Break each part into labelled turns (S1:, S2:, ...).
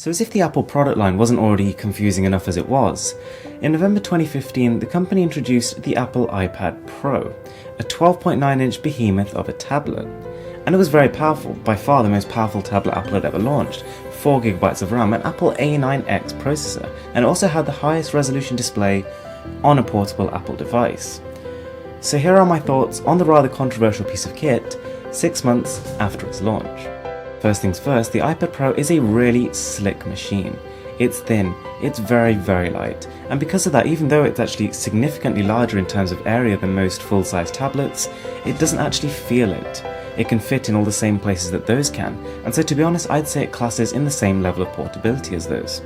S1: So as if the Apple product line wasn't already confusing enough as it was, in November 2015 the company introduced the Apple iPad Pro, a 12.9-inch behemoth of a tablet. And it was very powerful, by far the most powerful tablet Apple had ever launched, 4GB of RAM, an Apple A9X processor, and it also had the highest resolution display on a portable Apple device. So here are my thoughts on the rather controversial piece of kit 6 months after its launch. First things first, the iPad Pro is a really slick machine. It's thin, it's very light, and because of that, even though it's actually significantly larger in terms of area than most full-size tablets, it doesn't actually feel it. It can fit in all the same places that those can, and so to be honest, I'd say it classes in the same level of portability as those.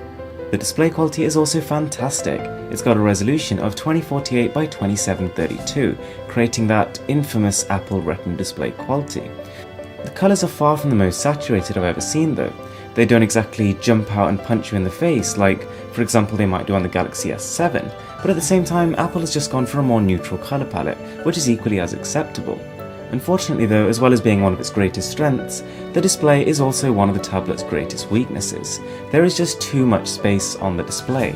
S1: The display quality is also fantastic. It's got a resolution of 2048 by 2732, creating that infamous Apple Retina display quality. The colours are far from the most saturated I've ever seen though. They don't exactly jump out and punch you in the face like, for example, they might do on the Galaxy S7, but at the same time Apple has just gone for a more neutral colour palette, which is equally as acceptable. Unfortunately though, as well as being one of its greatest strengths, the display is also one of the tablet's greatest weaknesses. There is just too much space on the display,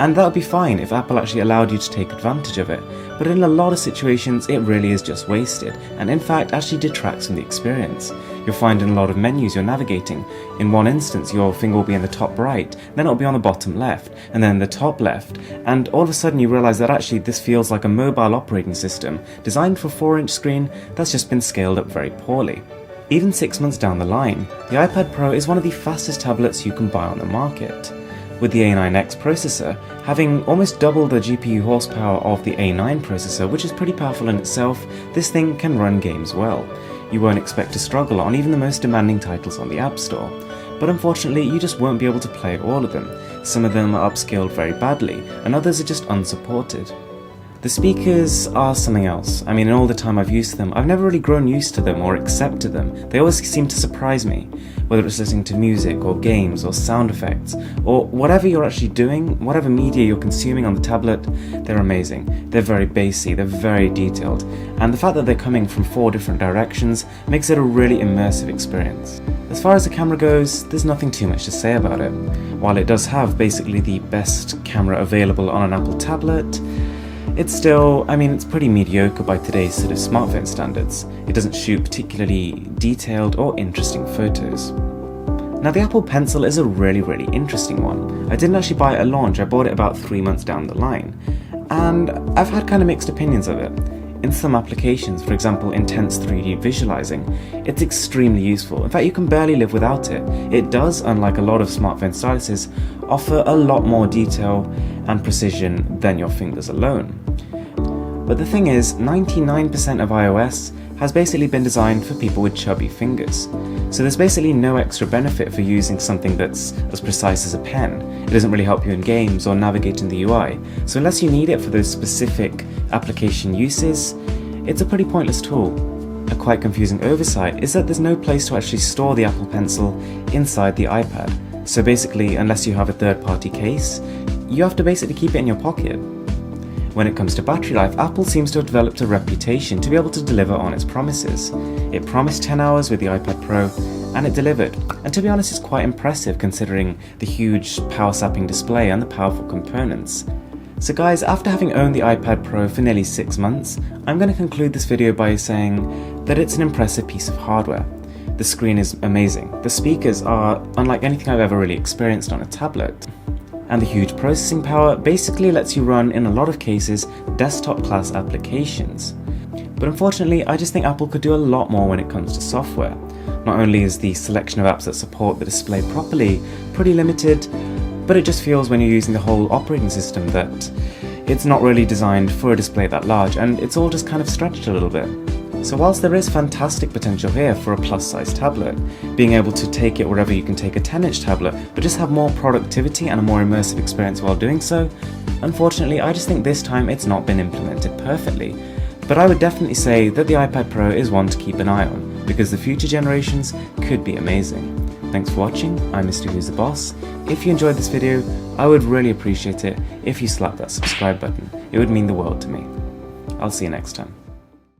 S1: and that would be fine if Apple actually allowed you to take advantage of it, but in a lot of situations it really is just wasted, and in fact actually detracts from the experience. You'll find in a lot of menus you're navigating, in one instance your finger will be in the top right, then it'll be on the bottom left, and then the top left, and all of a sudden you realise that actually this feels like a mobile operating system designed for a 4-inch screen that's just been scaled up very poorly. Even 6 months down the line, the iPad Pro is one of the fastest tablets you can buy on the market. With the A9X processor having almost double the GPU horsepower of the A9 processor, which is pretty powerful in itself, this thing can run games well. You won't expect to struggle on even the most demanding titles on the App Store. But unfortunately, you just won't be able to play all of them. Some of them are upscaled very badly, and others are just unsupported. The speakers are something else. I mean, in all the time I've used them, I've never really grown used to them or accepted them. They always seem to surprise me, whether it's listening to music or games or sound effects, or whatever you're actually doing, whatever media you're consuming on the tablet, they're amazing. They're very bassy, they're very detailed, and the fact that they're coming from 4 different directions makes it a really immersive experience. As far as the camera goes, there's nothing too much to say about it. While it does have basically the best camera available on an Apple tablet, it's still, it's pretty mediocre by today's sort of smartphone standards. It doesn't shoot particularly detailed or interesting photos. Now the Apple Pencil is a really interesting one. I didn't actually buy it at launch, I bought it about 3 months down the line, and I've had kind of mixed opinions of it. In some applications, for example intense 3D visualizing, it's extremely useful. In fact, you can barely live without it. It does, unlike a lot of smartphone styluses, offer a lot more detail and precision than your fingers alone. But the thing is, 99% of iOS has basically been designed for people with chubby fingers. So there's basically no extra benefit for using something that's as precise as a pen. It doesn't really help you in games or navigating the UI. So unless you need it for those specific application uses, it's a pretty pointless tool. A quite confusing oversight is that there's no place to actually store the Apple Pencil inside the iPad. So basically, unless you have a third-party case, you have to basically keep it in your pocket. When it comes to battery life, Apple seems to have developed a reputation to be able to deliver on its promises. It promised 10 hours with the iPad Pro, and it delivered. And to be honest, it's quite impressive considering the huge power-sapping display and the powerful components. So guys, after having owned the iPad Pro for nearly 6 months, I'm going to conclude this video by saying that it's an impressive piece of hardware. The screen is amazing. The speakers are unlike anything I've ever really experienced on a tablet. And the huge processing power basically lets you run, in a lot of cases, desktop class applications. But unfortunately, I just think Apple could do a lot more when it comes to software. Not only is the selection of apps that support the display properly pretty limited, but it just feels when you're using the whole operating system that it's not really designed for a display that large, and it's all just kind of stretched a little bit. So whilst there is fantastic potential here for a plus-size tablet, being able to take it wherever you can take a 10-inch tablet, but just have more productivity and a more immersive experience while doing so, unfortunately I just think this time it's not been implemented perfectly. But I would definitely say that the iPad Pro is one to keep an eye on, because the future generations could be amazing. Thanks for watching, I'm Mrwhosetheboss. If you enjoyed this video, I would really appreciate it if you slap that subscribe button. It would mean the world to me. I'll see you next time.